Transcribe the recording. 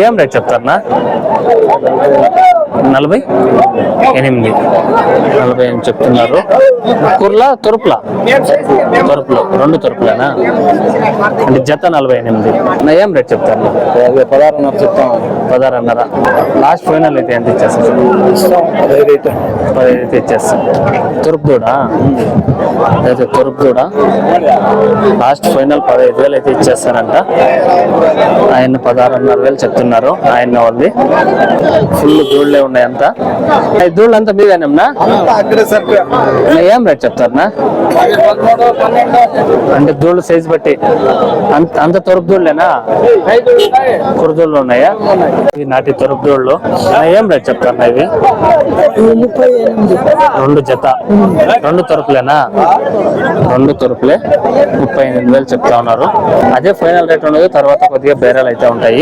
ఏం రేట్ చెప్తారన్నా? 48 అని చెప్తున్నారు. కుర్లా తొరుపులా? తొరుపులో, 2 తొరుపులేనా? అంటే జత 48. ఏం రేట్ చెప్తారు? 16.5 చెప్తాను. 16.5. లాస్ట్ ఫైనల్ అయితే ఎంత ఇచ్చేస్తారు? 15 అయితే ఇచ్చేస్తారు. తొరుపు దూడా అయితే తొరుపు దూడా లాస్ట్ ఫైనల్ 15,000 అయితే ఇచ్చేస్తారంట. ఆయన 16.5 చెప్తున్నారు. ఆయన వాళ్ళది ఫుల్ దూళ్ళే ఉన్నాయి అంతా. దూళ్ళు అంతా మీదేనమ్మా? ఏం రేట్ చెప్తారన్నా? అంటే దూళ్ళు సైజ్ బట్టి అంత తొరుపు దూళ్ళేనా? కురుదూళ్ళు ఉన్నాయా? ఇవి నాటి తొరుపు దూళ్ళు. ఏం రేట్ చెప్తారన్నా ఇవి? 2 జత, 2 తొరుపులేనా? 2 తొరుపులే 38,000 చెప్తా ఉన్నారు. అదే ఫైనల్ రేట్ ఉండదు, తర్వాత కొద్దిగా బేరాలు అయితే ఉంటాయి.